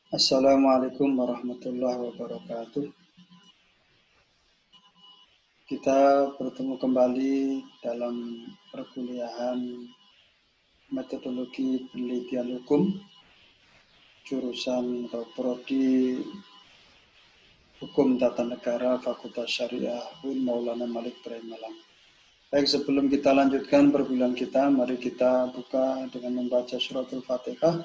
Assalamualaikum warahmatullahi wabarakatuh. Kita bertemu kembali dalam perkuliahan metodologi penelitian hukum jurusan atau prodi Hukum Tata Negara Fakultas Syariah UIN Maulana Malik Ibrahim Malang. Baik, sebelum kita lanjutkan perkuliahan kita, mari kita buka dengan membaca suratul Fatihah.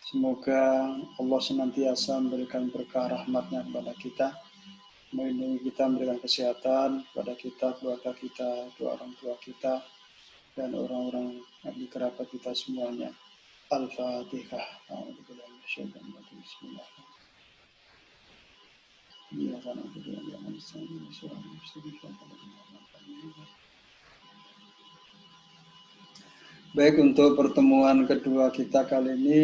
Semoga Allah senantiasa memberikan berkah rahmatnya kepada kita, melindungi kita, memberikan kesehatan kepada kita, keluarga kita, kedua orang tua kita, dan orang-orang ahli kerabat kita semuanya. Al-Fatihah. Baik, untuk pertemuan kedua kita kali ini,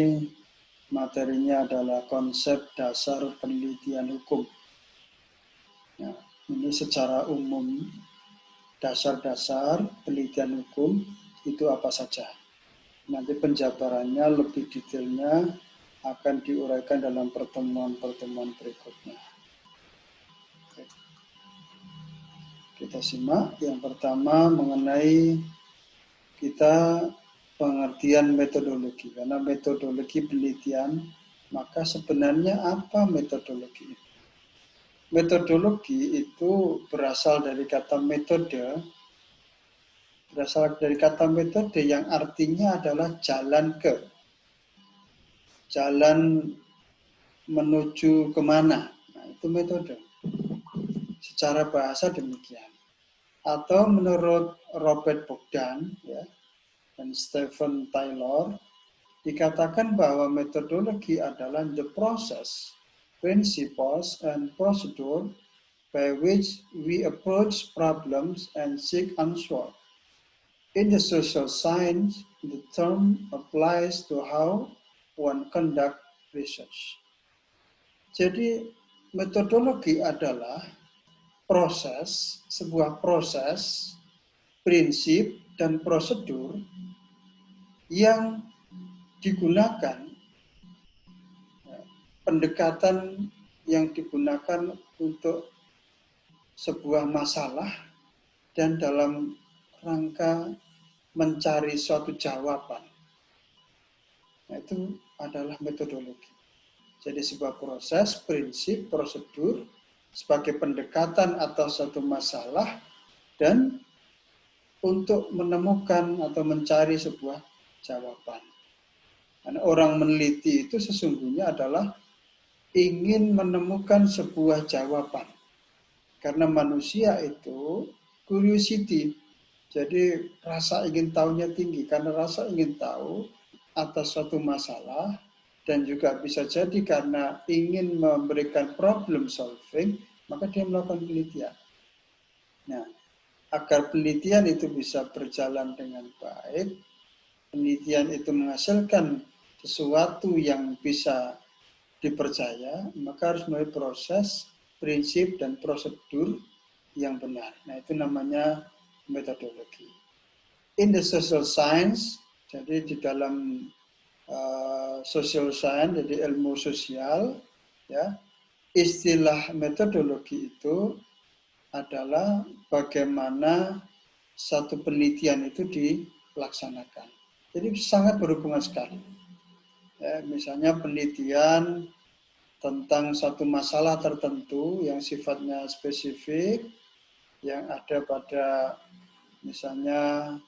materinya adalah konsep dasar penelitian hukum. Nah, ini secara umum dasar-dasar penelitian hukum itu apa saja. Nanti penjabarannya lebih detailnya akan diuraikan dalam pertemuan-pertemuan berikutnya. Oke. Kita simak. Yang pertama mengenai kita pengertian metodologi. Karena metodologi penelitian, maka sebenarnya apa metodologi itu? Metodologi itu berasal dari kata metode, yang artinya adalah jalan ke, jalan menuju kemana. Nah, itu metode. Secara bahasa demikian. Atau menurut Robert Bogdan dan Stephen Taylor, dikatakan bahwa metodologi adalah the process, principles, and procedure by which we approach problems and seek answers. In the social science, the term applies to how one conduct research. Jadi metodologi adalah sebuah proses, prinsip, dan prosedur yang digunakan, pendekatan yang digunakan untuk sebuah masalah dan dalam rangka mencari suatu jawaban. Nah, itu adalah metodologi. Jadi sebuah proses, prinsip, prosedur sebagai pendekatan atas suatu masalah dan untuk menemukan atau mencari sebuah jawaban. Karena orang meneliti itu sesungguhnya adalah ingin menemukan sebuah jawaban. Karena manusia itu curiosity, jadi rasa ingin tahunya tinggi. Karena rasa ingin tahu atas suatu masalah dan juga bisa jadi karena ingin memberikan problem solving, maka dia melakukan penelitian. Nah, agar penelitian itu bisa berjalan dengan baik, penelitian itu menghasilkan sesuatu yang bisa dipercaya, maka harus melalui proses, prinsip, dan prosedur yang benar. Nah, itu namanya metodologi. In the social science, jadi di dalam social science, jadi ilmu sosial, ya, istilah metodologi itu adalah bagaimana satu penelitian itu dilaksanakan. Jadi sangat berhubungan sekali. Ya, misalnya penelitian tentang satu masalah tertentu yang sifatnya spesifik, yang ada pada misalnya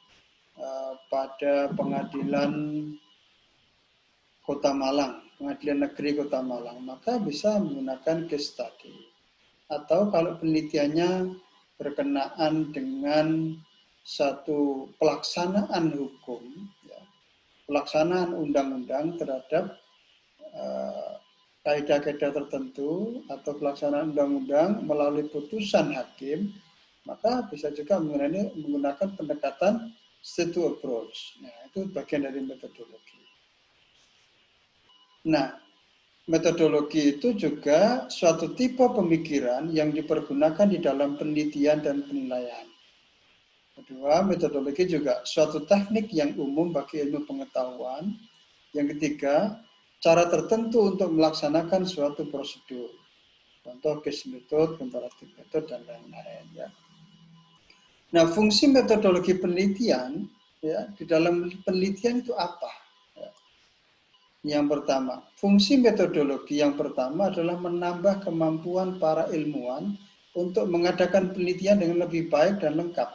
pada pengadilan Kota Malang, pengadilan negeri Kota Malang, maka bisa menggunakan case study. Atau kalau penelitiannya berkenaan dengan satu pelaksanaan hukum, ya, pelaksanaan undang-undang terhadap kaidah-kaidah tertentu atau pelaksanaan undang-undang melalui putusan hakim, maka bisa juga menggunakan pendekatan state approach. Nah, itu bagian dari metodologi. Nah, metodologi itu juga suatu tipe pemikiran yang dipergunakan di dalam penelitian dan penilaian. Kedua, metodologi juga suatu teknik yang umum bagi ilmu pengetahuan. Yang ketiga, cara tertentu untuk melaksanakan suatu prosedur. Contoh case method, comparative method, dan lain-lain. Ya. Nah, fungsi metodologi penelitian, ya, di dalam penelitian itu apa? Ya. Yang pertama, fungsi metodologi yang pertama adalah menambah kemampuan para ilmuwan untuk mengadakan penelitian dengan lebih baik dan lengkap.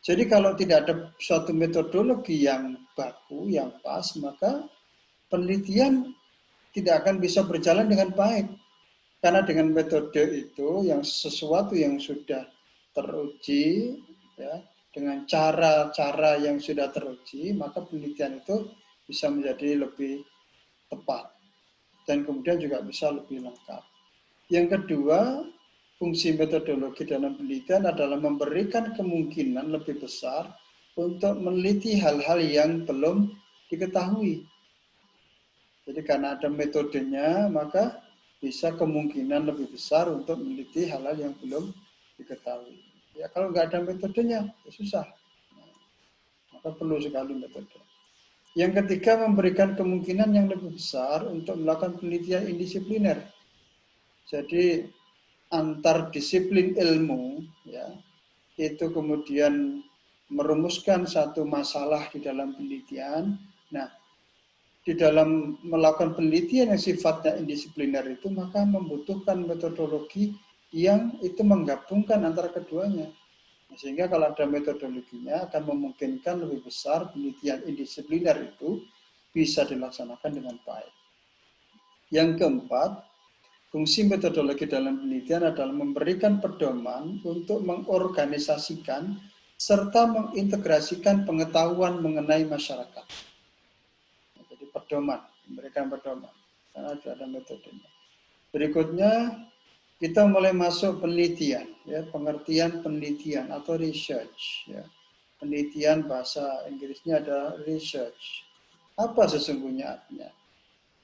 Jadi kalau tidak ada suatu metodologi yang baku, yang pas, maka penelitian tidak akan bisa berjalan dengan baik. Karena dengan metode itu, yang sesuatu yang sudah teruji, ya, dengan cara-cara yang sudah teruji, maka penelitian itu bisa menjadi lebih tepat. Dan kemudian juga bisa lebih lengkap. Yang kedua, fungsi metodologi dalam penelitian adalah memberikan kemungkinan lebih besar untuk meneliti hal-hal yang belum diketahui. Jadi karena ada metodenya, maka bisa kemungkinan lebih besar untuk meneliti hal-hal yang belum diketahui. Ya kalau nggak ada metodenya, ya susah. Maka perlu sekali metode. Yang ketiga, memberikan kemungkinan yang lebih besar untuk melakukan penelitian indisipliner. Jadi antar disiplin ilmu, ya, itu kemudian merumuskan satu masalah di dalam penelitian. Nah, di dalam melakukan penelitian yang sifatnya indisipliner itu, maka membutuhkan metodologi yang itu menggabungkan antara keduanya. Sehingga kalau ada metodologinya akan memungkinkan lebih besar penelitian indisipliner itu bisa dilaksanakan dengan baik. Yang keempat, fungsi metodologi dalam penelitian adalah memberikan pedoman untuk mengorganisasikan serta mengintegrasikan pengetahuan mengenai masyarakat. Jadi pedoman, memberikan pedoman, karena ada metodenya. Berikutnya, kita mulai masuk penelitian, ya, pengertian penelitian atau research. Ya. Penelitian bahasa Inggrisnya ada research. Apa sesungguhnya artinya?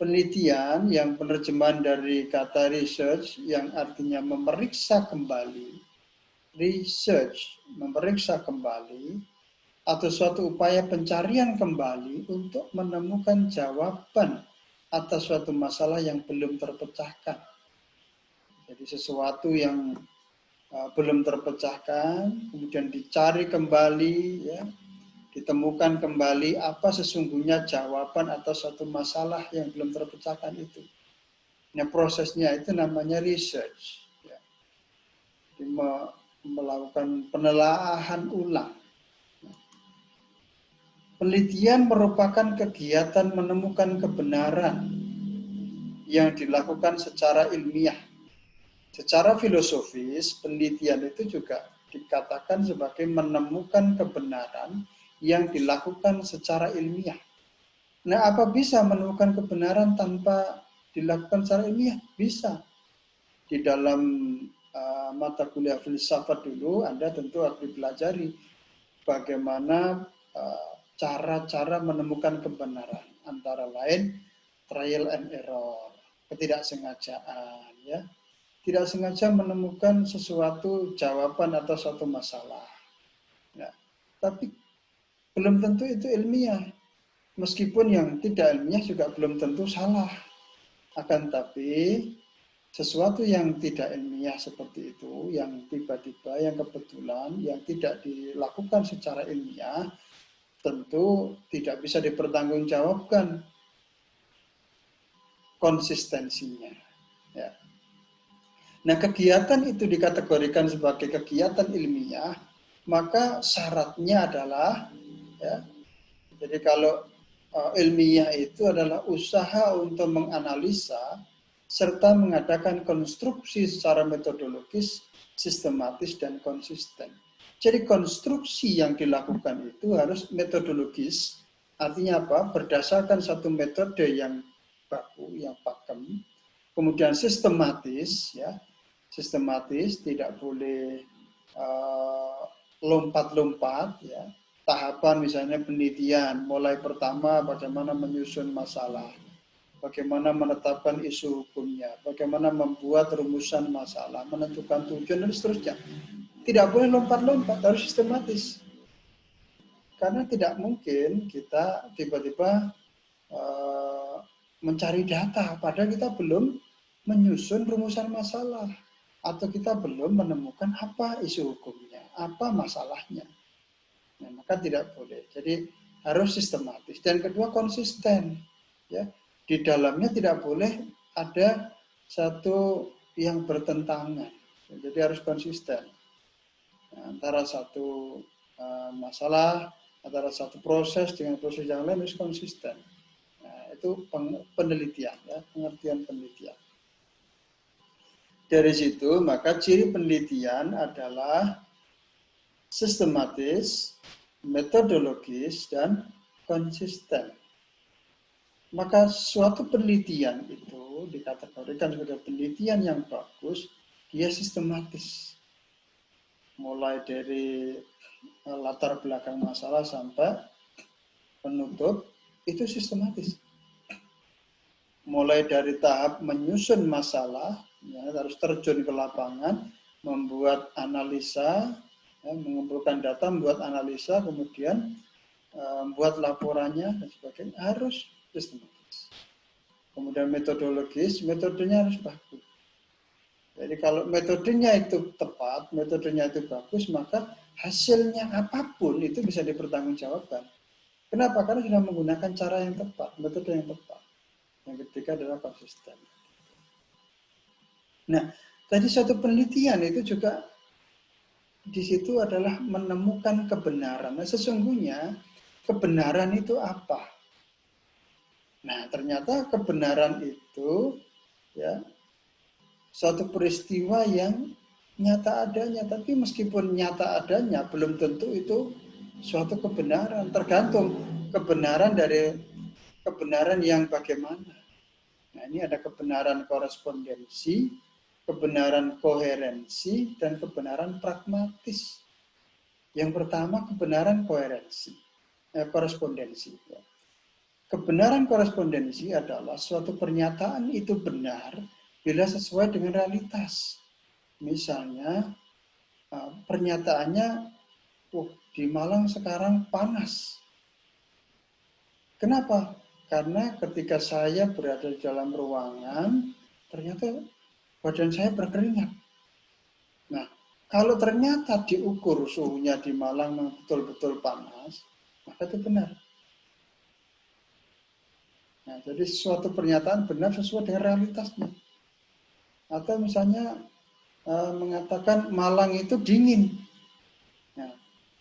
Penelitian yang penerjemahan dari kata research yang artinya memeriksa kembali, research, memeriksa kembali, atau suatu upaya pencarian kembali untuk menemukan jawaban atas suatu masalah yang belum terpecahkan. Jadi sesuatu yang belum terpecahkan, kemudian dicari kembali, ya, ditemukan kembali apa sesungguhnya jawaban atas suatu masalah yang belum terpecahkan itu. Nah, prosesnya itu namanya research. Ya. Melakukan penelaahan ulang. Penelitian merupakan kegiatan menemukan kebenaran yang dilakukan secara ilmiah. Secara filosofis, penelitian itu juga dikatakan sebagai menemukan kebenaran yang dilakukan secara ilmiah. Nah, apa bisa menemukan kebenaran tanpa dilakukan secara ilmiah? Bisa. Di dalam mata kuliah filsafat dulu, Anda tentu harus dipelajari bagaimana cara-cara menemukan kebenaran. Antara lain, trial and error, ketidaksengajaan. Ya. Tidak sengaja menemukan sesuatu jawaban atas suatu masalah. Ya. Tapi belum tentu itu ilmiah. Meskipun yang tidak ilmiah juga belum tentu salah. Akan tapi sesuatu yang tidak ilmiah seperti itu, yang tiba-tiba, yang kebetulan, yang tidak dilakukan secara ilmiah, tentu tidak bisa dipertanggungjawabkan konsistensinya. Ya. Nah, kegiatan itu dikategorikan sebagai kegiatan ilmiah, maka syaratnya adalah, ya, jadi kalau ilmiah itu adalah usaha untuk menganalisa serta mengadakan konstruksi secara metodologis, sistematis, dan konsisten. Jadi konstruksi yang dilakukan itu harus metodologis, artinya apa? Berdasarkan satu metode yang baku, yang pakem, kemudian sistematis, ya, sistematis, tidak boleh lompat-lompat, ya. Tahapan misalnya penelitian, mulai pertama bagaimana menyusun masalah, bagaimana menetapkan isu hukumnya, bagaimana membuat rumusan masalah, menentukan tujuan, dan seterusnya. Tidak boleh lompat-lompat, harus sistematis. Karena tidak mungkin kita tiba-tiba mencari data, padahal kita belum menyusun rumusan masalah, atau kita belum menemukan apa isu hukumnya, apa masalahnya. Nah, maka tidak boleh. Jadi harus sistematis. Dan kedua, konsisten. Ya, di dalamnya tidak boleh ada satu yang bertentangan. Jadi harus konsisten. Nah, antara satu masalah, antara satu proses dengan proses yang lain harus konsisten. Nah, itu penelitian, ya, pengertian penelitian. Dari situ, maka ciri penelitian adalah sistematis, metodologis, dan konsisten. Maka suatu penelitian itu dikategorikan sebagai penelitian yang bagus, dia sistematis. Mulai dari latar belakang masalah sampai penutup, itu sistematis. Mulai dari tahap menyusun masalah, ya, harus terjun ke lapangan, membuat analisa, ya, mengumpulkan data, membuat analisa, kemudian membuat laporannya dan sebagainya, harus sistematis. Kemudian metodologis, metodenya harus bagus. Jadi kalau metodenya itu tepat, metodenya itu bagus, maka hasilnya apapun itu bisa dipertanggungjawabkan. Kenapa? Karena sudah menggunakan cara yang tepat, metode yang tepat. Yang ketiga adalah konsisten. Nah, tadi suatu penelitian itu juga di situ adalah menemukan kebenaran. Nah, sesungguhnya kebenaran itu apa? Nah, ternyata kebenaran itu ya suatu peristiwa yang nyata adanya, tapi meskipun nyata adanya belum tentu itu suatu kebenaran. Tergantung kebenaran dari kebenaran yang bagaimana. Nah, ini ada kebenaran korespondensi, kebenaran koherensi, dan kebenaran pragmatis. Yang pertama, kebenaran korespondensi. Kebenaran korespondensi adalah suatu pernyataan itu benar bila sesuai dengan realitas. Misalnya, pernyataannya, di Malang sekarang panas. Kenapa? Karena ketika saya berada di dalam ruangan, ternyata badan saya berkeringat. Nah, kalau ternyata diukur suhunya di Malang betul-betul panas, maka itu benar. Nah, jadi suatu pernyataan benar sesuai dengan realitasnya. Atau misalnya mengatakan Malang itu dingin. Nah,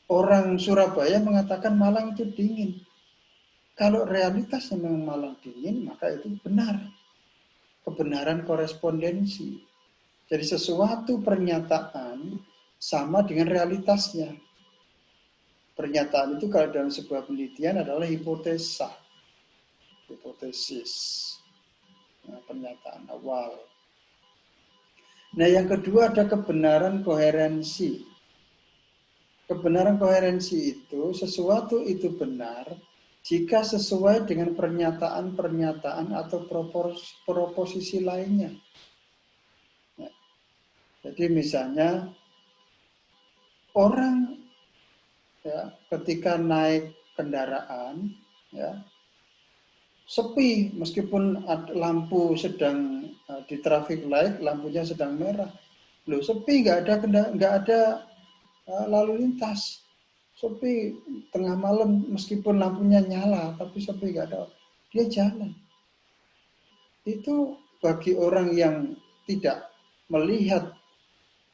orang Surabaya mengatakan Malang itu dingin. Kalau realitasnya memang Malang dingin, maka itu benar. Kebenaran korespondensi. Jadi sesuatu pernyataan sama dengan realitasnya. Pernyataan itu kalau dalam sebuah penelitian adalah hipotesis. Nah, pernyataan awal. Nah, yang kedua ada kebenaran koherensi. Kebenaran koherensi itu sesuatu itu benar jika sesuai dengan pernyataan-pernyataan atau proposisi lainnya. Nah, jadi misalnya orang ya, ketika naik kendaraan ya, sepi meskipun lampu sedang di traffic light, lampunya sedang merah. Loh, sepi, nggak ada lalu lintas. Sepi tengah malam meskipun lampunya nyala tapi sepi, nggak ada, dia jalan. Itu bagi orang yang tidak melihat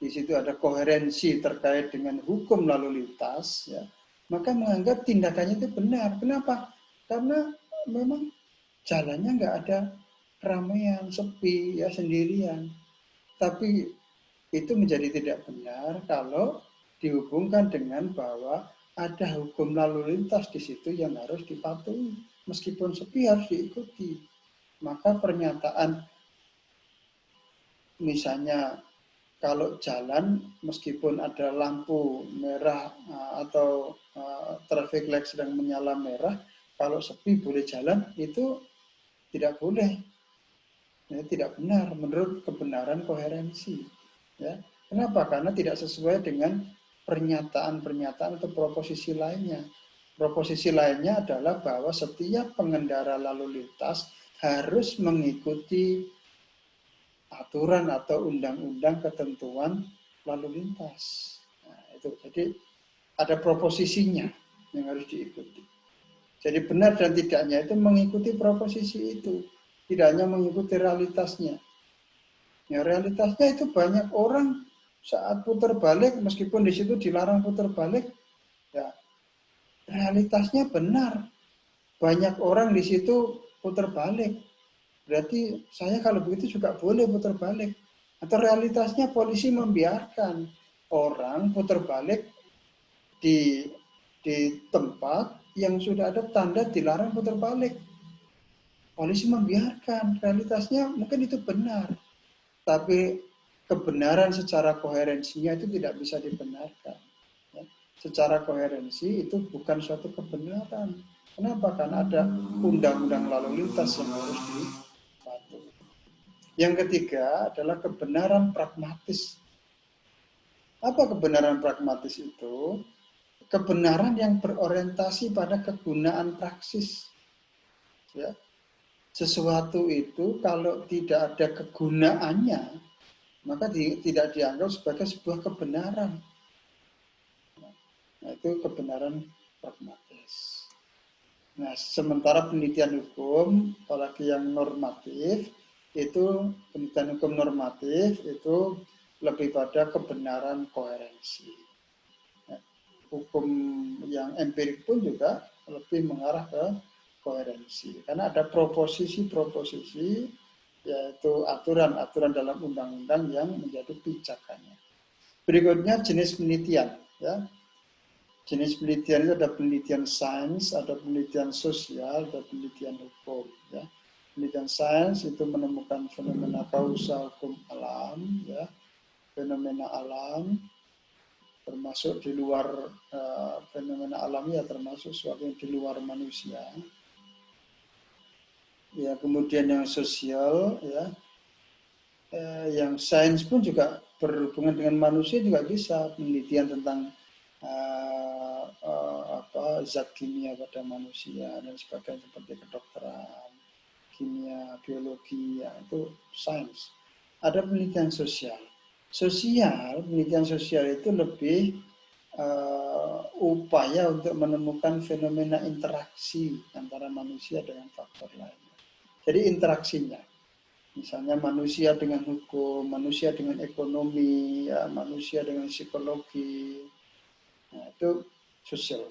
di situ ada koherensi terkait dengan hukum lalu lintas, ya, maka menganggap tindakannya itu benar. Kenapa? Karena memang jalannya nggak ada keramaian, sepi, ya, sendirian. Tapi itu menjadi tidak benar kalau dihubungkan dengan bahwa ada hukum lalu lintas di situ yang harus dipatuhi. Meskipun sepi harus diikuti. Maka pernyataan misalnya kalau jalan meskipun ada lampu merah atau traffic light sedang menyala merah, kalau sepi boleh jalan, itu tidak boleh. Ya, tidak benar menurut kebenaran koherensi. Ya. Kenapa? Karena tidak sesuai dengan pernyataan-pernyataan atau proposisi lainnya. Proposisi lainnya adalah bahwa setiap pengendara lalu lintas harus mengikuti aturan atau undang-undang ketentuan lalu lintas. Nah, itu jadi ada proposisinya yang harus diikuti. Jadi benar dan tidaknya itu mengikuti proposisi itu, tidak hanya mengikuti realitasnya. Ya, realitasnya itu banyak orang saat putar balik, meskipun di situ dilarang putar balik, ya realitasnya benar. Banyak orang di situ putar balik. Berarti saya kalau begitu juga boleh putar balik. Atau realitasnya polisi membiarkan orang putar balik di tempat yang sudah ada tanda dilarang putar balik. Polisi membiarkan. Realitasnya mungkin itu benar. Tapi kebenaran secara koherensinya itu tidak bisa dibenarkan. Ya. Secara koherensi itu bukan suatu kebenaran. Kenapa? Karena ada undang-undang lalu lintas yang harus dipatuhi. Yang ketiga adalah kebenaran pragmatis. Apa kebenaran pragmatis itu? Kebenaran yang berorientasi pada kegunaan praksis. Ya. Sesuatu itu kalau tidak ada kegunaannya, maka tidak dianggap sebagai sebuah kebenaran. Nah, itu kebenaran pragmatis. Nah, sementara penelitian hukum, apalagi yang normatif, itu penelitian hukum normatif itu lebih pada kebenaran koherensi. Nah, hukum yang empirik pun juga lebih mengarah ke koherensi. Karena ada proposisi-proposisi, yaitu aturan-aturan dalam undang-undang yang menjadi pijakannya. Berikutnya jenis penelitian. Ya. Jenis penelitian itu ada penelitian sains, ada penelitian sosial, ada penelitian hukum. Ya. Penelitian sains itu menemukan fenomena kausal hukum alam, ya, fenomena alam, termasuk di luar fenomena alam ya, termasuk sesuatu yang di luar manusia. Ya, kemudian yang sosial, ya, yang sains pun juga berhubungan dengan manusia juga bisa penelitian tentang zat kimia pada manusia dan sebagainya seperti kedokteran, kimia, biologi, ya, itu sains. Ada penelitian sosial. Penelitian sosial itu lebih upaya untuk menemukan fenomena interaksi antara manusia dengan faktor lainnya. Jadi interaksinya, misalnya manusia dengan hukum, manusia dengan ekonomi, ya, manusia dengan psikologi, nah, itu sosial.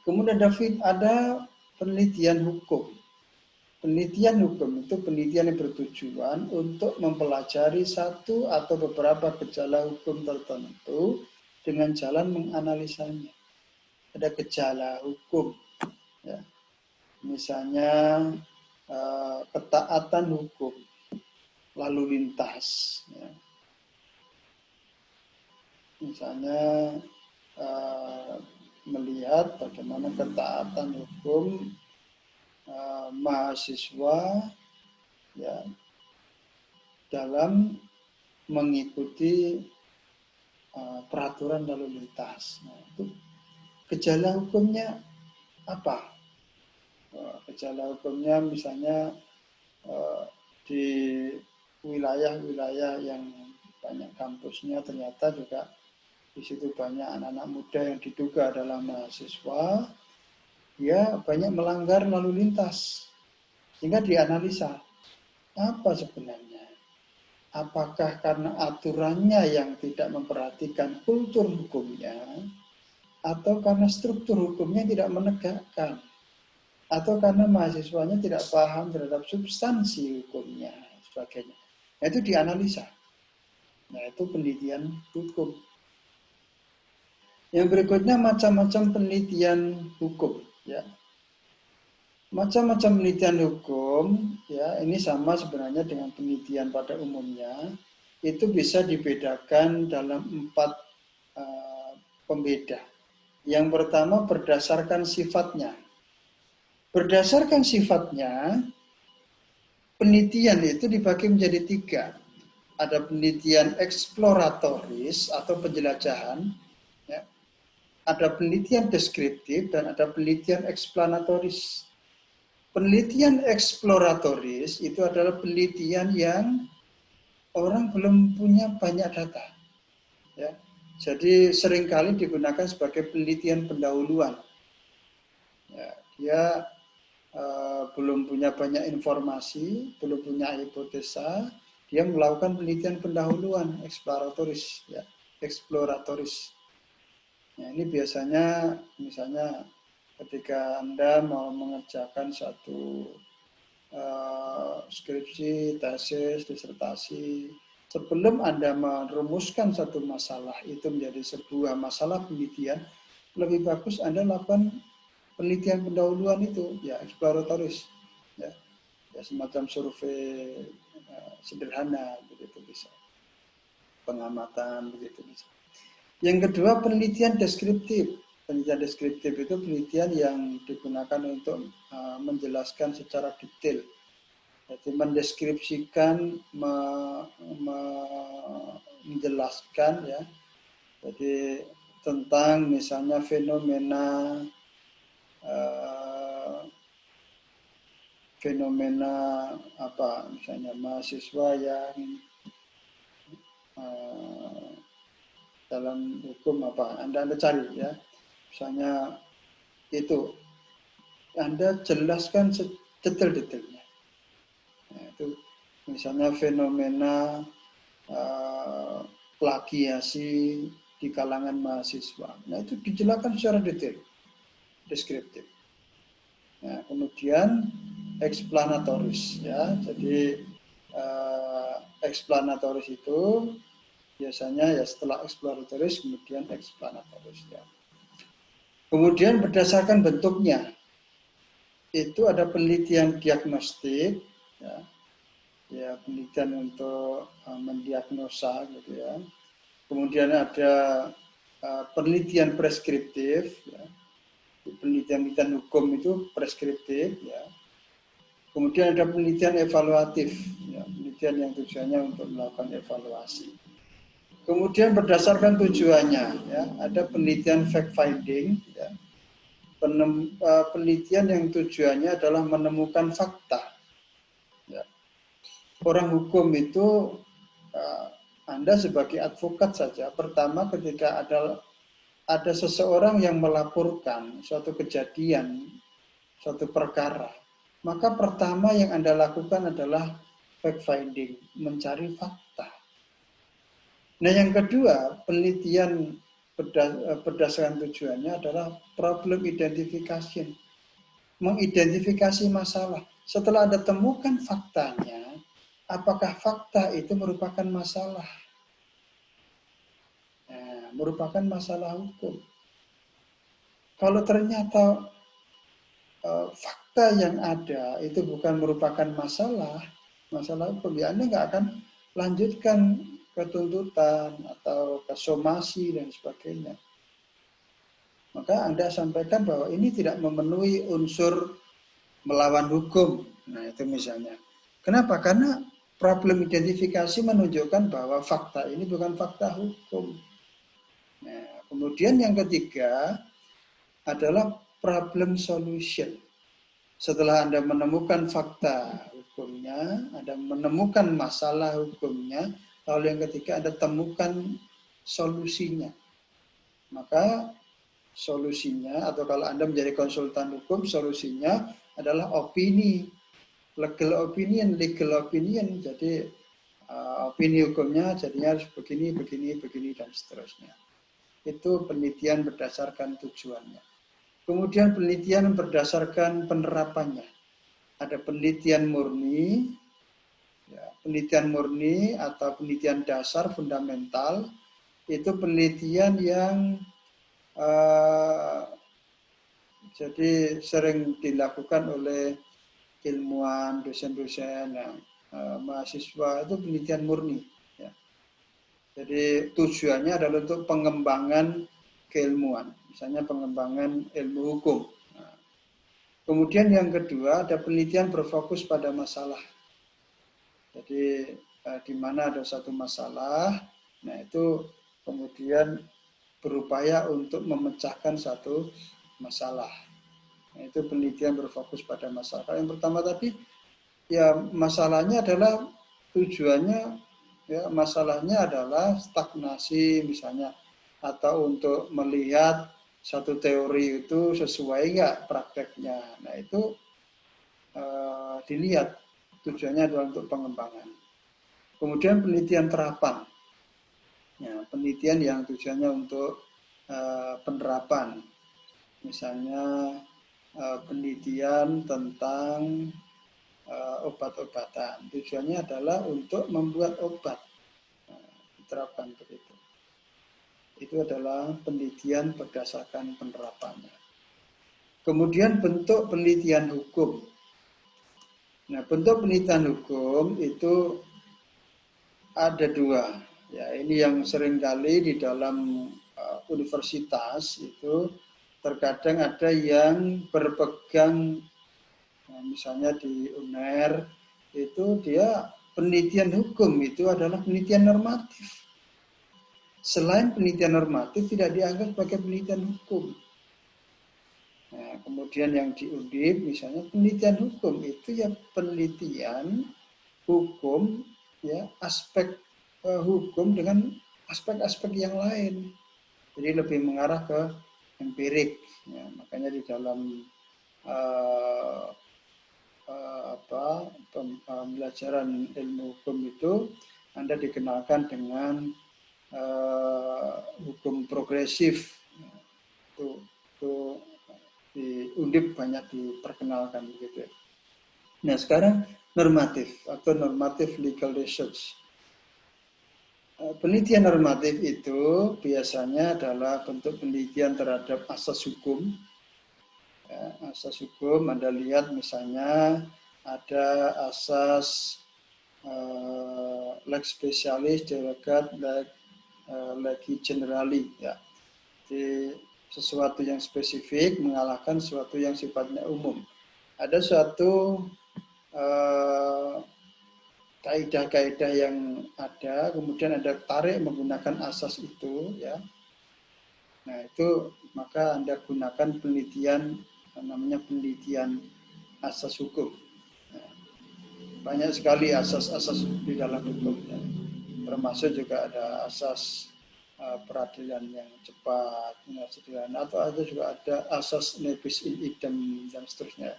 Kemudian ada penelitian hukum. Penelitian hukum itu penelitian yang bertujuan untuk mempelajari satu atau beberapa gejala hukum tertentu dengan jalan menganalisanya. Ada gejala hukum, ya. Misalnya ketaatan hukum, lalu lintas. Ya. Misalnya melihat bagaimana ketaatan hukum mahasiswa, ya, dalam mengikuti peraturan lalu lintas. Nah, itu gejala hukumnya apa? Gejala hukumnya misalnya di wilayah-wilayah yang banyak kampusnya ternyata juga di situ banyak anak-anak muda yang diduga adalah mahasiswa, ya banyak melanggar lalu lintas, sehingga dianalisa apa sebenarnya. Apakah karena aturannya yang tidak memperhatikan kultur hukumnya, atau karena struktur hukumnya tidak menegakkan, atau karena mahasiswanya tidak paham terhadap substansi hukumnya, sebagainya. Nah, itu dianalisa. Nah, itu penelitian hukum. Yang berikutnya macam-macam penelitian hukum, ya. Macam-macam penelitian hukum, ya, ini sama sebenarnya dengan penelitian pada umumnya. Itu bisa dibedakan dalam 4 pembeda. Yang pertama berdasarkan sifatnya. Berdasarkan sifatnya, penelitian itu dibagi menjadi 3. Ada penelitian eksploratoris atau penjelajahan, ya. Ada penelitian deskriptif dan ada penelitian eksplanatoris. Penelitian eksploratoris itu adalah penelitian yang orang belum punya banyak data. Ya. Jadi seringkali digunakan sebagai penelitian pendahuluan. Ya, dia belum punya banyak informasi, belum punya hipotesa, dia melakukan penelitian pendahuluan eksploratoris, ya, eksploratoris. Nah, ini biasanya misalnya ketika Anda mau mengerjakan satu skripsi, tesis, disertasi, sebelum Anda merumuskan satu masalah itu menjadi sebuah masalah penelitian, lebih bagus Anda lakukan penelitian pendahuluan itu, ya, eksploratoris, ya, ya semacam survei sederhana begitu bisa, pengamatan begitu bisa. Yang kedua, penelitian deskriptif. Penelitian deskriptif itu penelitian yang digunakan untuk menjelaskan secara detail. Jadi mendeskripsikan, menjelaskan, ya. Jadi tentang misalnya fenomena apa, misalnya mahasiswa yang dalam hukum apa, Anda cari, ya, misalnya itu Anda jelaskan detail-detailnya. Nah, itu misalnya fenomena plagiasi di kalangan mahasiswa. Nah, itu dijelaskan secara detail, deskriptif. Nah, kemudian eksplanatoris, ya. Jadi eksplanatoris itu biasanya ya setelah eksploratoris kemudian eksplanatoris, ya. Kemudian berdasarkan bentuknya itu ada penelitian diagnostik, ya, ya penelitian untuk mendiagnosa gitu, ya. Kemudian ada penelitian preskriptif, ya. Penelitian hukum itu preskriptif, ya. Kemudian ada penelitian evaluatif, ya, penelitian yang tujuannya untuk melakukan evaluasi. Kemudian berdasarkan tujuannya, ya, ada penelitian fact finding, ya. Penelitian yang tujuannya adalah menemukan fakta. Ya. Orang hukum itu Anda sebagai advokat saja, pertama ketika ada seseorang yang melaporkan suatu kejadian, suatu perkara, maka pertama yang Anda lakukan adalah fact finding, mencari fakta. Nah, yang kedua, penelitian berdasarkan tujuannya adalah problem identification, mengidentifikasi masalah. Setelah Anda temukan faktanya, apakah fakta itu merupakan masalah? Nah, merupakan masalah hukum. Kalau ternyata fakta yang ada itu bukan merupakan masalah hukum, ya Anda nggak akan lanjutkan ke tuntutan atau ke somasi dan sebagainya. Maka Anda sampaikan bahwa ini tidak memenuhi unsur melawan hukum. Nah, itu misalnya. Kenapa? Karena problem identifikasi menunjukkan bahwa fakta ini bukan fakta hukum. Nah, kemudian yang ketiga adalah problem solution. Setelah Anda menemukan fakta hukumnya, Anda menemukan masalah hukumnya, lalu yang ketiga Anda temukan solusinya. Maka solusinya, atau kalau Anda menjadi konsultan hukum, solusinya adalah opini, legal opinion. Jadi opini hukumnya jadinya harus begini, dan seterusnya. Itu penelitian berdasarkan tujuannya. Kemudian penelitian berdasarkan penerapannya. Ada penelitian murni, ya, penelitian murni atau penelitian dasar fundamental, itu penelitian yang jadi sering dilakukan oleh ilmuwan, dosen-dosen, mahasiswa, itu penelitian murni. Ya. Jadi tujuannya adalah untuk pengembangan keilmuan, misalnya pengembangan ilmu hukum. Nah, kemudian yang kedua ada penelitian berfokus pada masalah. Jadi di mana ada satu masalah, nah itu kemudian berupaya untuk memecahkan satu masalah. Nah, itu penelitian berfokus pada masalah. Yang pertama tadi, ya masalahnya adalah tujuannya, ya masalahnya adalah stagnasi misalnya, atau untuk melihat satu teori itu sesuai nggak prakteknya. Nah itu dilihat, tujuannya adalah untuk pengembangan. Kemudian penelitian terapan, ya, penelitian yang tujuannya untuk penerapan, misalnya penelitian tentang obat-obatan. Tujuannya adalah untuk membuat obat, diterapkan begitu. Itu adalah penelitian berdasarkan penerapannya. Kemudian bentuk penelitian hukum. Nah, bentuk penelitian hukum itu ada dua. Ya, ini yang seringkali di dalam universitas itu terkadang ada yang berpegang, misalnya di UNER itu dia penelitian hukum itu adalah penelitian normatif. Selain penelitian normatif tidak dianggap sebagai penelitian hukum. Nah, kemudian yang di Undip misalnya penelitian hukum itu ya penelitian hukum, ya aspek hukum dengan aspek-aspek yang lain. Jadi lebih mengarah ke empirik. Ya, makanya di dalam pembelajaran ilmu hukum itu Anda dikenalkan dengan hukum progresif. Itu di Undip banyak diperkenalkan begitu. Nah sekarang normatif atau normative legal research. Penelitian normatif itu biasanya adalah bentuk penelitian terhadap asas hukum. Ya, asas hukum Anda lihat misalnya ada asas lex specialis, delegat, legi generali. Ya. Jadi sesuatu yang spesifik mengalahkan sesuatu yang sifatnya umum. Ada suatu kaidah-kaidah yang ada, kemudian Anda tarik menggunakan asas itu, ya. Nah itu maka Anda gunakan penelitian, namanya penelitian asas hukum. Nah, banyak sekali asas-asas di dalam hukum, ya. Termasuk juga ada asas peradilan yang cepat, atau ada juga ada asas nebis in idem dan seterusnya.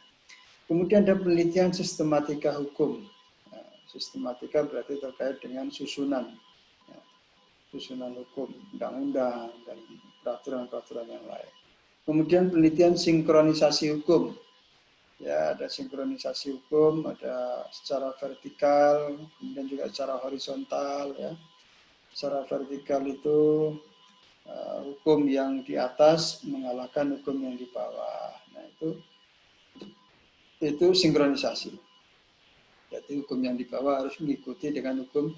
Kemudian ada penelitian sistematika hukum. Nah, sistematika berarti terkait dengan susunan, ya, susunan hukum, undang-undang dan peraturan-peraturan yang lain. Kemudian penelitian sinkronisasi hukum. Ya, ada sinkronisasi hukum, ada secara vertikal, kemudian juga secara horizontal, ya. Secara vertikal itu hukum yang di atas mengalahkan hukum yang di bawah. Nah, itu sinkronisasi. Jadi hukum yang di bawah harus mengikuti dengan hukum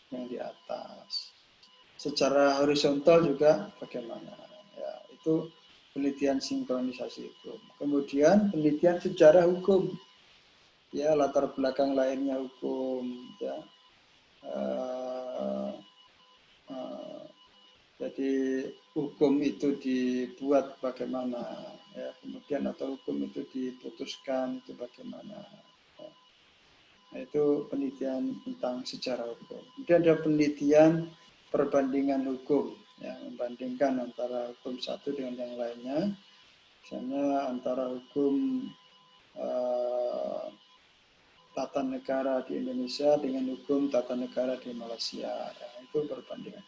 yang di atas. Secara horizontal juga bagaimana? Ya, itu penelitian sinkronisasi hukum. Kemudian penelitian sejarah hukum. Ya, latar belakang lainnya hukum, ya. Jadi hukum itu dibuat bagaimana, ya, kemudian atau hukum itu diputuskan itu bagaimana. Nah, itu penelitian tentang sejarah hukum. Kemudian ada penelitian perbandingan hukum, ya, membandingkan antara hukum satu dengan yang lainnya, misalnya antara hukum tata negara di Indonesia dengan hukum tata negara di Malaysia. Ya, itu perbandingan.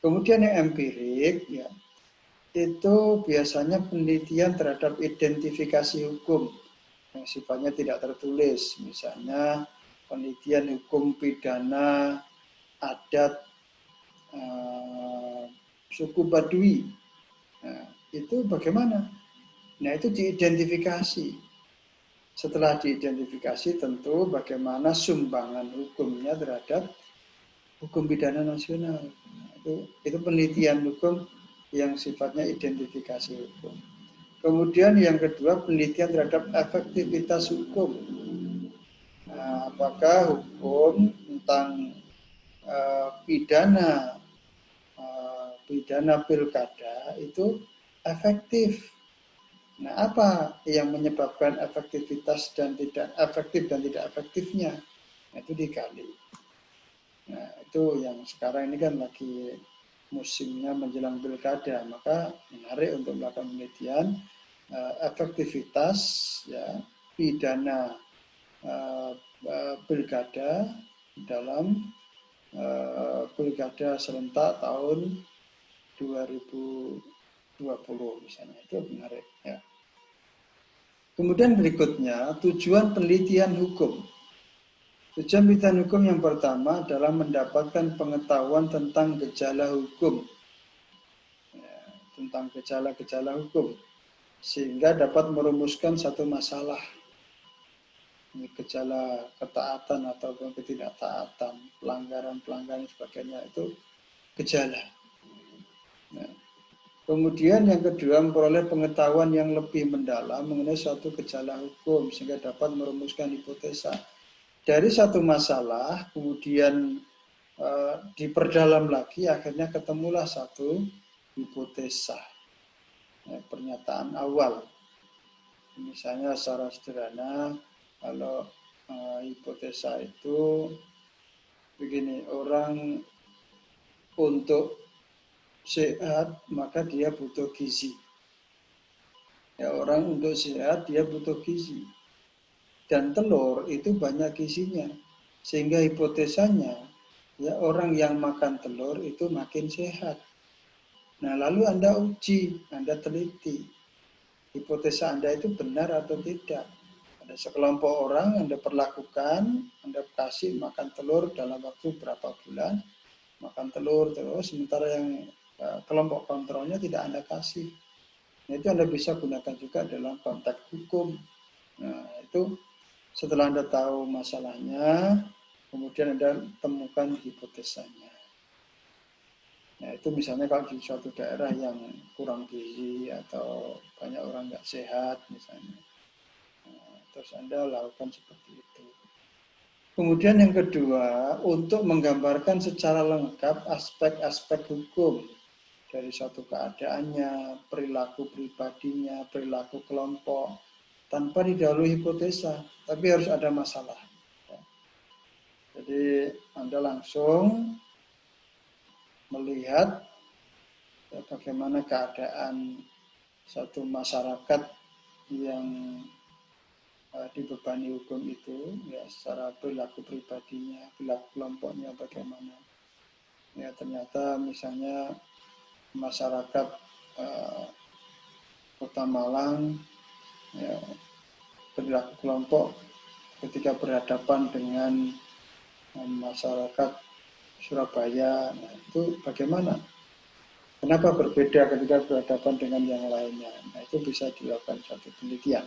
Kemudian yang empirik, ya, itu biasanya penelitian terhadap identifikasi hukum yang sifatnya tidak tertulis, misalnya penelitian hukum pidana adat suku Baduy. Nah, itu bagaimana? Nah, itu diidentifikasi. Setelah diidentifikasi tentu bagaimana sumbangan hukumnya terhadap hukum pidana nasional. Itu penelitian hukum yang sifatnya identifikasi hukum. Kemudian yang kedua penelitian terhadap efektivitas hukum. Nah, apakah hukum tentang pidana pilkada itu efektif? Nah, apa yang menyebabkan efektivitas dan tidak efektifnya? Nah, itu digali. Nah, itu yang sekarang ini kan lagi musimnya menjelang pilkada, maka menarik untuk melakukan penelitian efektivitas ya pidana pilkada dalam pilkada serentak tahun 2020 misalnya, itu menarik ya. Kemudian berikutnya tujuan penelitian hukum. Tujuan penelitian hukum yang pertama adalah mendapatkan pengetahuan tentang gejala hukum, ya, tentang gejala-gejala hukum, sehingga dapat merumuskan satu masalah. Ini gejala ketaatan ataupun ketidaktaatan, pelanggaran-pelanggaran sebagainya, itu gejala. Nah, kemudian yang kedua, memperoleh pengetahuan yang lebih mendalam mengenai suatu gejala hukum sehingga dapat merumuskan hipotesa. Dari satu masalah, kemudian diperdalam lagi, akhirnya ketemulah satu hipotesa, ya, pernyataan awal. Misalnya secara sederhana, kalau hipotesa itu begini, orang untuk sehat maka dia butuh gizi. Ya, orang untuk sehat dia butuh gizi. Dan telur itu banyak gizinya. Sehingga hipotesanya ya orang yang makan telur itu makin sehat. Nah, lalu Anda uji, Anda teliti. Hipotesa Anda itu benar atau tidak. Ada sekelompok orang Anda perlakukan, Anda kasih makan telur dalam waktu berapa bulan, makan telur terus, sementara yang kelompok kontrolnya tidak Anda kasih. Nah, itu Anda bisa gunakan juga dalam konteks hukum. Nah, itu setelah Anda tahu masalahnya, kemudian Anda temukan hipotesanya. Nah, itu misalnya kalau di suatu daerah yang kurang gizi atau banyak orang nggak sehat misalnya. Nah, terus Anda lakukan seperti itu. Kemudian yang kedua, untuk menggambarkan secara lengkap aspek-aspek hukum dari suatu keadaannya, perilaku pribadinya, perilaku kelompok, tanpa didahului hipotesa, tapi harus ada masalah. Jadi Anda langsung melihat bagaimana keadaan satu masyarakat yang dibebani hukum itu, ya secara perilaku pribadinya, perilaku kelompoknya bagaimana. Ya ternyata misalnya masyarakat Kota Malang, ya, perilaku kelompok ketika berhadapan dengan masyarakat Surabaya, nah, itu bagaimana? Kenapa berbeda ketika berhadapan dengan yang lainnya? Nah, itu bisa dilakukan suatu penelitian.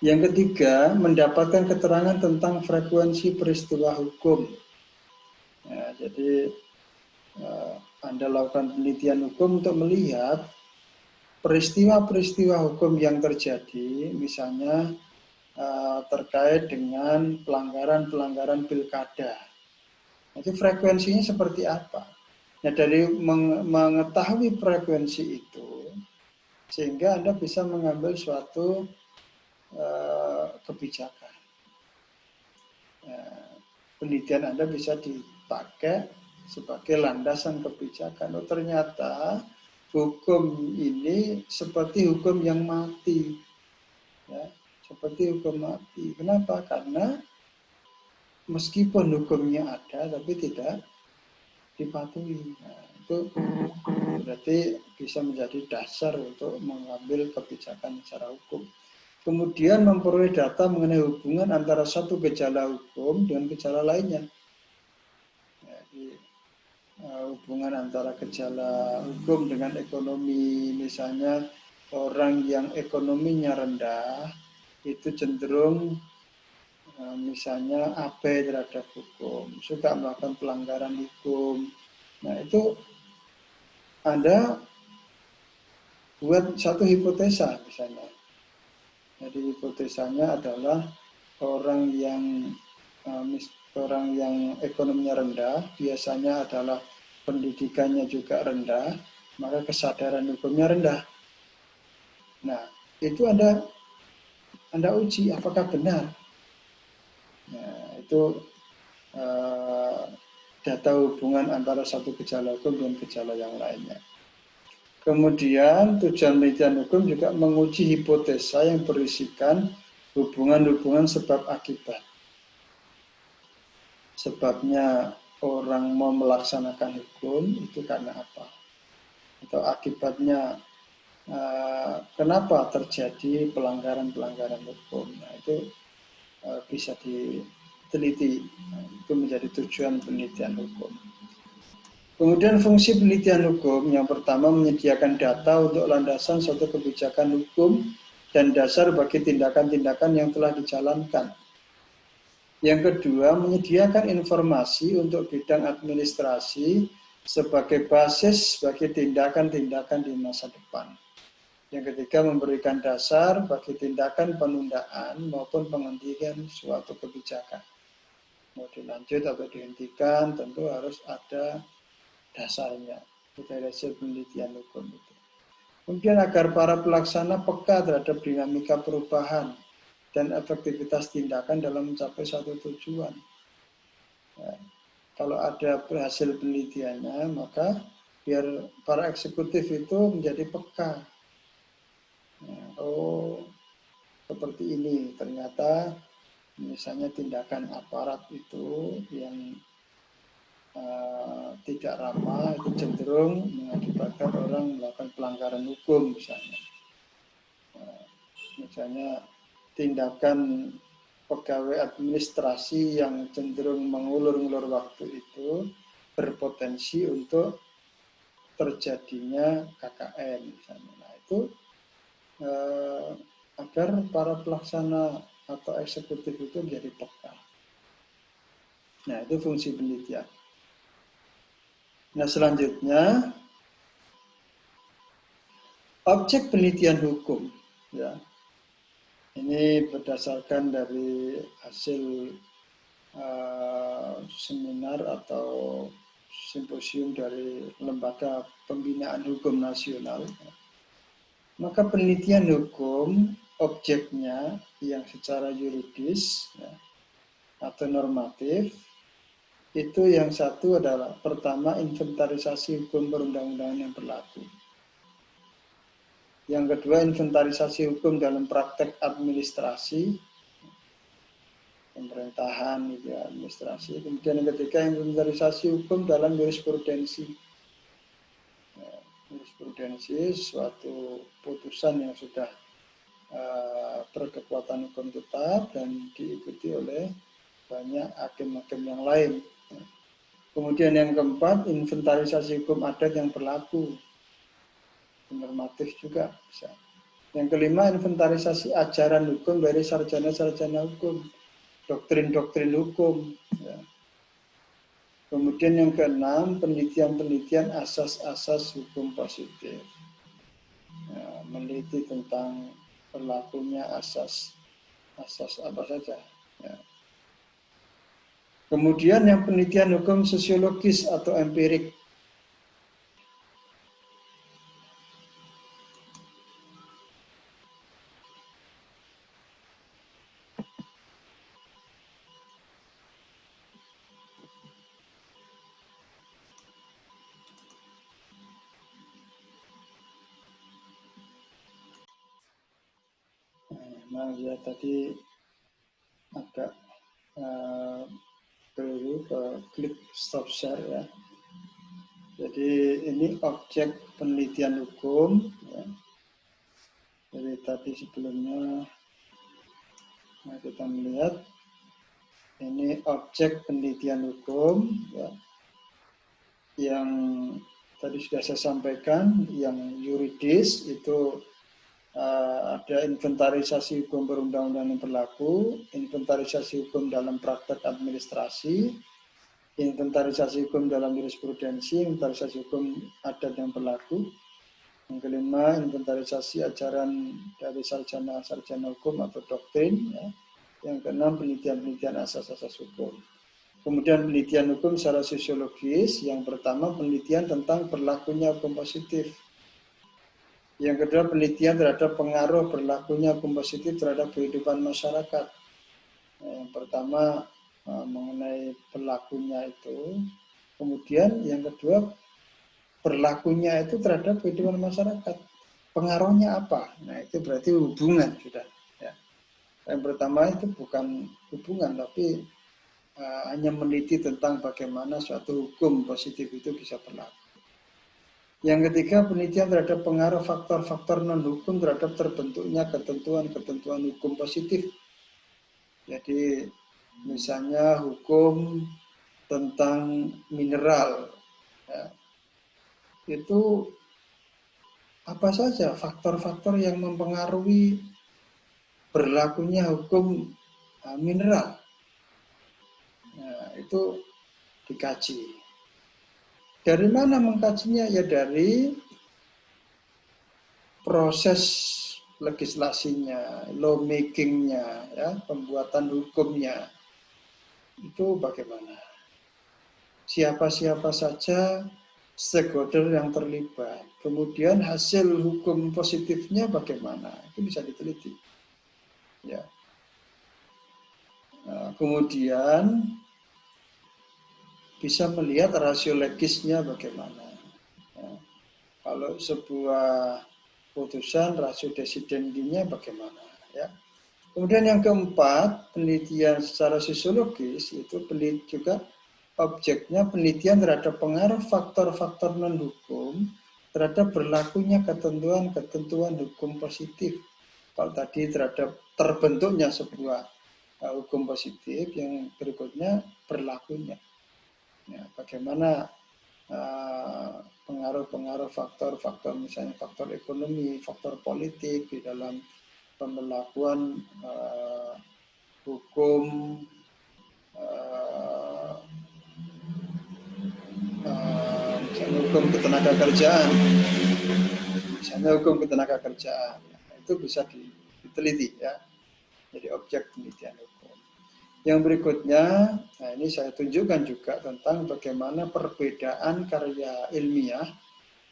Yang ketiga, mendapatkan keterangan tentang frekuensi peristiwa hukum. Ya, jadi Anda lakukan penelitian hukum untuk melihat peristiwa-peristiwa hukum yang terjadi, misalnya terkait dengan pelanggaran-pelanggaran pilkada. Itu frekuensinya seperti apa? Nah, dari mengetahui frekuensi itu, sehingga Anda bisa mengambil suatu kebijakan. Penelitian Anda bisa dipakai sebagai landasan kebijakan. Oh, ternyata hukum ini seperti hukum yang mati. Ya, seperti hukum mati. Kenapa? Karena meskipun hukumnya ada, tapi tidak dipatuhi. Nah, itu berarti bisa menjadi dasar untuk mengambil kebijakan secara hukum. Kemudian memperoleh data mengenai hubungan antara satu gejala hukum dengan gejala lainnya. Jadi, hubungan antara gejala hukum dengan ekonomi, misalnya orang yang ekonominya rendah itu cenderung misalnya abai terhadap hukum, suka melakukan pelanggaran hukum. Nah, itu Anda buat satu hipotesa misalnya. Jadi hipotesanya adalah orang yang ekonominya rendah, biasanya adalah pendidikannya juga rendah, maka kesadaran hukumnya rendah. Nah, itu Anda uji apakah benar. Nah, itu data hubungan antara satu gejala hukum dengan gejala yang lainnya. Kemudian tujuan penelitian hukum juga menguji hipotesa yang berisikan hubungan-hubungan sebab akibat. Sebabnya orang mau melaksanakan hukum itu karena apa? Atau akibatnya kenapa terjadi pelanggaran-pelanggaran hukum? Nah, itu bisa diteliti. Nah, itu menjadi tujuan penelitian hukum. Kemudian fungsi penelitian hukum yang pertama menyediakan data untuk landasan suatu kebijakan hukum dan dasar bagi tindakan-tindakan yang telah dijalankan. Yang kedua, menyediakan informasi untuk bidang administrasi sebagai basis bagi tindakan-tindakan di masa depan. Yang ketiga, memberikan dasar bagi tindakan penundaan maupun penghentian suatu kebijakan. Mau dilanjut atau dihentikan, tentu harus ada dasarnya. Itu dari hasil penelitian hukum itu. Kemudian agar para pelaksana peka terhadap dinamika perubahan dan efektivitas tindakan dalam mencapai suatu tujuan. Ya, kalau ada hasil penelitiannya, maka biar para eksekutif itu menjadi peka. Ya, oh, seperti ini ternyata misalnya tindakan aparat itu yang tidak ramah itu cenderung mengakibatkan orang melakukan pelanggaran hukum misalnya. Misalnya tindakan pegawai administrasi yang cenderung mengulur-ulur waktu itu berpotensi untuk terjadinya KKN misalnya. Nah, itu agar para pelaksana atau eksekutif itu menjadi peka. Nah, itu fungsi penelitian. Nah, selanjutnya objek penelitian hukum, ya. Ini berdasarkan dari hasil seminar atau simposium dari Lembaga Pembinaan Hukum Nasional. Maka penelitian hukum objeknya yang secara yuridis ya, atau normatif itu yang satu adalah pertama inventarisasi hukum perundang-undangan yang berlaku. Yang kedua inventarisasi hukum dalam praktek administrasi, pemerintahan, ya, administrasi. Kemudian yang ketiga inventarisasi hukum dalam jurisprudensi. Ya, jurisprudensi suatu putusan yang sudah berkekuatan hukum tetap dan diikuti oleh banyak hakim-hakim yang lain. Kemudian yang keempat, inventarisasi hukum adat yang berlaku. Normatif juga bisa. Yang kelima, inventarisasi ajaran hukum dari sarjana-sarjana hukum, doktrin-doktrin hukum. Ya. Kemudian yang keenam, penelitian-penelitian asas-asas hukum positif. Ya, meneliti tentang berlakunya asas apa saja. Ya. Kemudian yang penelitian hukum sosiologis atau empirik. Nah, ya tadi agak keliru ke klik stop share ya. Jadi ini objek penelitian hukum. Ya. Jadi tadi sebelumnya nah kita melihat ini objek penelitian hukum ya, yang tadi sudah saya sampaikan, yang yuridis itu ada inventarisasi hukum perundang-undangan yang berlaku, inventarisasi hukum dalam praktek administrasi, inventarisasi hukum dalam jurisprudensi, inventarisasi hukum adat yang berlaku. Yang kelima, inventarisasi ajaran dari sarjana-sarjana hukum atau doktrin. Ya. Yang keenam, penelitian-penelitian asas-asas hukum. Kemudian penelitian hukum secara sosiologis. Yang pertama, penelitian tentang berlakunya hukum positif. Yang kedua, penelitian terhadap pengaruh berlakunya hukum positif terhadap kehidupan masyarakat. Yang pertama mengenai berlakunya itu, kemudian yang kedua berlakunya itu terhadap kehidupan masyarakat. Pengaruhnya apa? Nah itu berarti hubungan sudah. Ya. Yang pertama itu bukan hubungan, tapi hanya meneliti tentang bagaimana suatu hukum positif itu bisa berlaku. Yang ketiga, penelitian terhadap pengaruh faktor-faktor non-hukum terhadap terbentuknya ketentuan-ketentuan hukum positif. Jadi, misalnya hukum tentang mineral, ya, itu apa saja faktor-faktor yang mempengaruhi berlakunya hukum mineral. Nah, itu dikaji. Dari mana mengkajinya? Ya dari proses legislasinya, lawmakingnya, ya, pembuatan hukumnya. Itu bagaimana? Siapa-siapa saja stakeholder yang terlibat. Kemudian hasil hukum positifnya bagaimana? Itu bisa diteliti. Ya. Nah, kemudian bisa melihat rasio legisnya bagaimana. Ya. Kalau sebuah putusan rasio desidendinya bagaimana, ya. Kemudian yang keempat, penelitian secara sosiologis itu juga objeknya penelitian terhadap pengaruh faktor-faktor non-hukum terhadap berlakunya ketentuan-ketentuan hukum positif. Kalau tadi terhadap terbentuknya sebuah hukum positif, yang berikutnya berlakunya. Ya, bagaimana pengaruh-pengaruh faktor-faktor, misalnya faktor ekonomi, faktor politik di dalam pemberlakuan hukum misalnya hukum ketenagakerjaan, itu bisa diteliti, ya, jadi objek penelitian hukum. Yang berikutnya, nah ini saya tunjukkan juga tentang bagaimana perbedaan karya ilmiah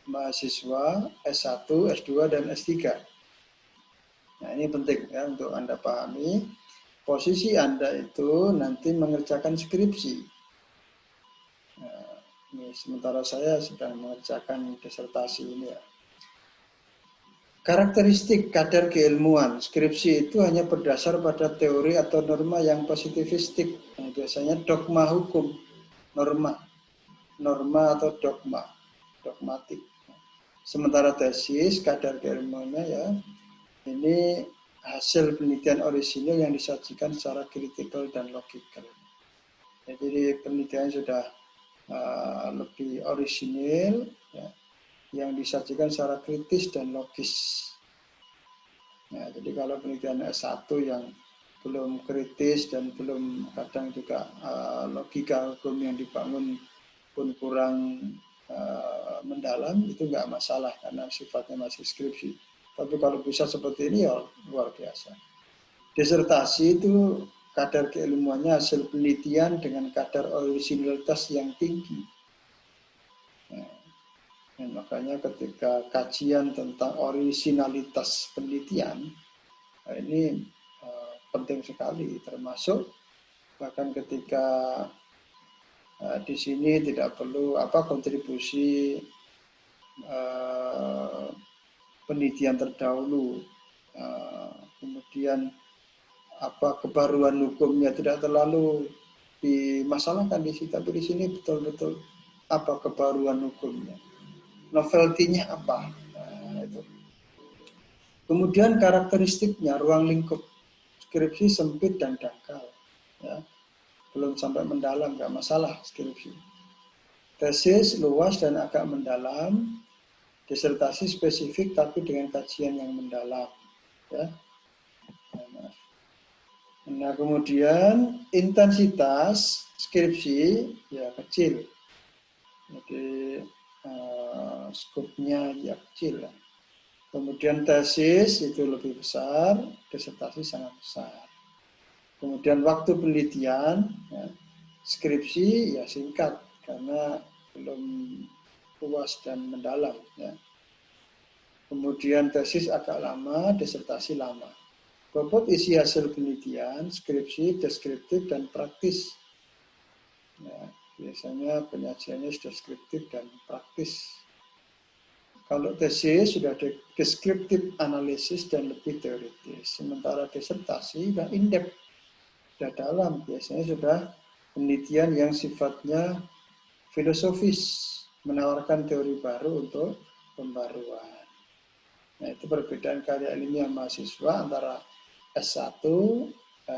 mahasiswa S1, S2, dan S3. Nah ini penting ya untuk Anda pahami. Posisi Anda itu nanti mengerjakan skripsi. Nah, ini sementara saya sedang mengerjakan disertasi ini ya. Karakteristik kadar keilmuan skripsi itu hanya berdasar pada teori atau norma yang positivistik. Nah, biasanya dogma hukum, norma atau dogmatik. Sementara tesis kadar keilmuannya ya ini hasil penelitian orisinil yang disajikan secara kritikal dan logikal. Ya, jadi penelitian sudah lebih orisinil, ya, yang disajikan secara kritis dan logis. Nah, jadi kalau penelitian S1 yang belum kritis dan belum kadang juga logika hukum yang dibangun pun kurang mendalam, itu nggak masalah karena sifatnya masih skripsi. Tapi kalau bisa seperti ini ya luar biasa. Disertasi itu kadar keilmuannya hasil penelitian dengan kadar orisinalitas yang tinggi. Nah, makanya ketika kajian tentang orisinalitas penelitian, nah ini penting sekali, termasuk bahkan ketika di sini tidak perlu kontribusi penelitian terdahulu, kemudian kebaruan hukumnya tidak terlalu dimasalahkan di sini, tapi di sini betul-betul kebaruan hukumnya, novelty-nya apa. Nah, itu. Kemudian karakteristiknya, ruang lingkup skripsi sempit dan dangkal, ya. Belum sampai mendalam, nggak masalah skripsi. Tesis luas dan agak mendalam, disertasi spesifik tapi dengan kajian yang mendalam, ya. Nah, kemudian intensitas skripsi ya kecil, jadi skupnya ya kecil. Ya. Kemudian tesis itu lebih besar, disertasi sangat besar. Kemudian waktu penelitian, ya, skripsi ya singkat karena belum puas dan mendalam. Ya. Kemudian tesis agak lama, disertasi lama. Bobot isi hasil penelitian, skripsi, deskriptif, dan praktis. Nah, biasanya penyajiannya deskriptif dan praktis. Kalau tesis sudah deskriptif analisis dan lebih teoritis. Sementara disertasi sudah in-depth, sudah dalam. Biasanya sudah penelitian yang sifatnya filosofis, menawarkan teori baru untuk pembaruan. Nah, itu perbedaan karya ilmiah mahasiswa antara S1,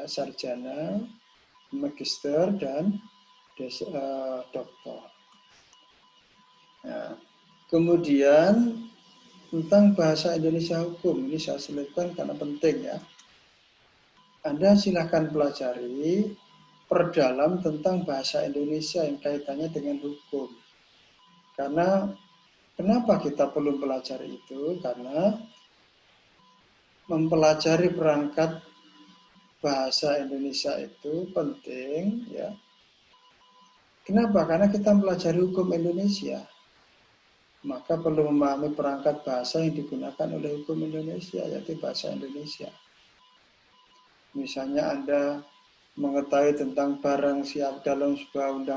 sarjana, magister, dan doktor. Nah, kemudian tentang bahasa Indonesia hukum, ini saya selipkan karena penting ya. Anda silakan pelajari, perdalam tentang bahasa Indonesia yang kaitannya dengan hukum. Karena kenapa kita perlu pelajari itu? Karena mempelajari perangkat bahasa Indonesia itu penting ya. Kenapa? Karena kita mempelajari hukum Indonesia. Maka perlu memahami perangkat bahasa yang digunakan oleh hukum Indonesia, yaitu bahasa Indonesia. Misalnya Anda mengetahui tentang barang siap dalam sebuah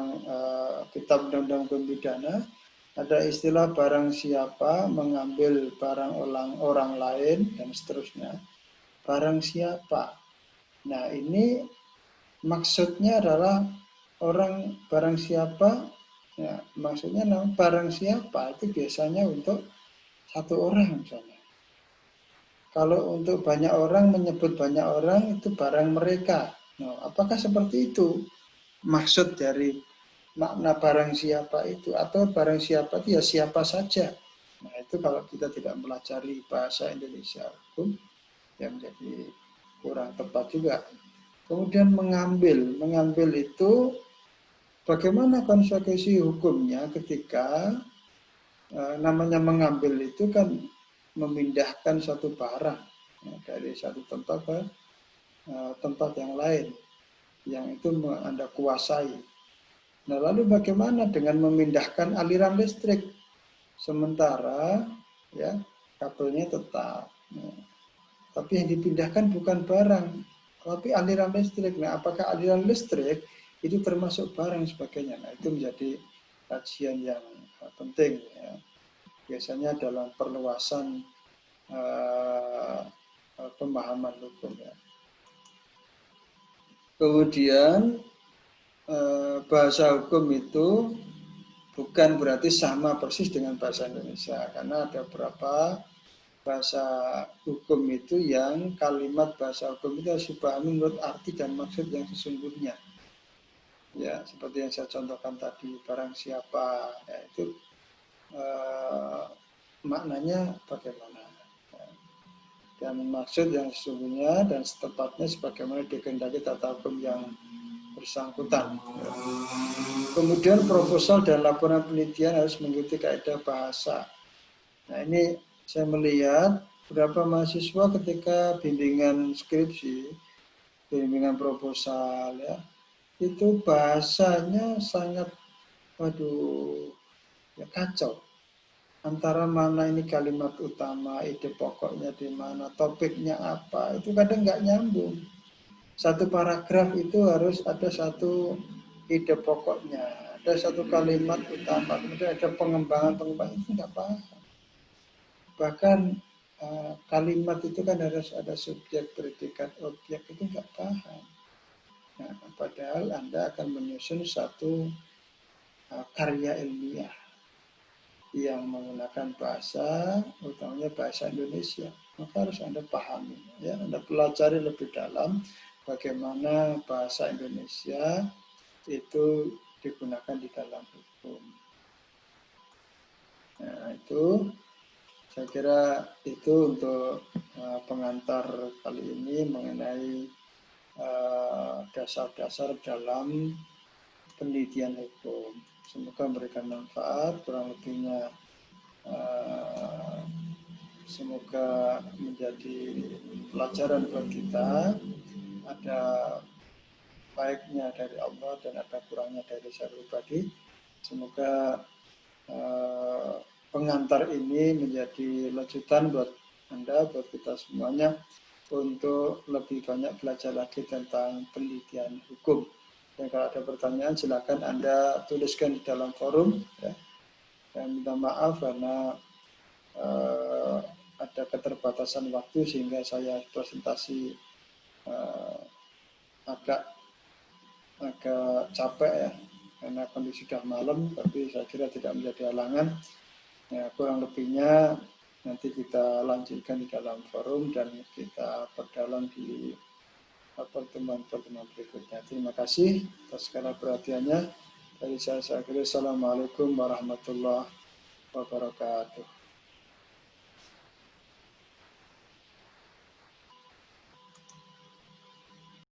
kitab undang-undang hukum pidana, ada istilah barang siapa mengambil barang orang lain dan seterusnya. Barang siapa. Nah, ini maksudnya adalah barang siapa. Ya, maksudnya barang siapa itu biasanya untuk satu orang misalnya. Kalau untuk banyak orang menyebut banyak orang itu barang mereka. Nah, apakah seperti itu maksud dari makna barang siapa itu, atau barang siapa itu ya siapa saja? Nah, itu kalau kita tidak mempelajari bahasa Indonesia hukum ya menjadi kurang tepat juga. Kemudian mengambil itu bagaimana konsekuensi hukumnya ketika namanya mengambil itu kan memindahkan suatu barang dari satu tempat ke tempat yang lain yang itu Anda kuasai. Nah, lalu bagaimana dengan memindahkan aliran listrik sementara ya kabelnya tetap. Nah, tapi yang dipindahkan bukan barang, tapi aliran listrik. Nah, apakah aliran listrik itu termasuk barang sebagainya? Nah, itu menjadi kajian yang penting ya. Biasanya dalam perluasan pemahaman hukum ya. Kemudian bahasa hukum itu bukan berarti sama persis dengan bahasa Indonesia, karena ada beberapa bahasa hukum itu yang kalimat bahasa hukum itu harus dipahami menurut arti dan maksud yang sesungguhnya. Ya, seperti yang saya contohkan tadi, barang siapa, ya, itu maknanya bagaimana. Dan maksud yang sesungguhnya dan setepatnya sebagaimana dikehendaki tata hukum yang bersangkutan. Kemudian proposal dan laporan penelitian harus mengikuti kaidah bahasa. Nah, ini saya melihat beberapa mahasiswa ketika bimbingan skripsi, bimbingan proposal ya, itu bahasanya sangat ya kacau. Antara mana ini kalimat utama, ide pokoknya di mana, topiknya apa, itu kadang nggak nyambung. Satu paragraf itu harus ada satu ide pokoknya, ada satu kalimat utama, kemudian ada pengembangan itu nggak paham. Bahkan kalimat itu kan harus ada subjek, predikat, objek, itu nggak paham. Nah, padahal Anda akan menyusun satu karya ilmiah yang menggunakan bahasa, utamanya bahasa Indonesia, maka harus Anda pahami, ya, Anda pelajari lebih dalam bagaimana bahasa Indonesia itu digunakan di dalam hukum. Nah, itu saya kira itu untuk pengantar kali ini mengenai dasar-dasar dalam penelitian hukum. Semoga memberikan manfaat, kurang lebihnya semoga menjadi pelajaran buat kita. Ada baiknya dari Allah dan ada kurangnya dari saya pribadi. Semoga pengantar ini menjadi lanjutan buat Anda, buat kita semuanya, untuk lebih banyak belajar lagi tentang penelitian hukum. Dan kalau ada pertanyaan, silakan Anda tuliskan di dalam forum. Ya. Dan minta maaf karena ada keterbatasan waktu sehingga saya presentasi agak capek ya, karena kondisi sudah malam, tapi saya kira tidak menjadi halangan. Ya, kurang lebihnya nanti kita lanjutkan di dalam forum dan kita perdalam di pertemuan-pertemuan berikutnya. Terima kasih atas segala perhatiannya. Dari saya akhiri, Assalamualaikum warahmatullahi wabarakatuh.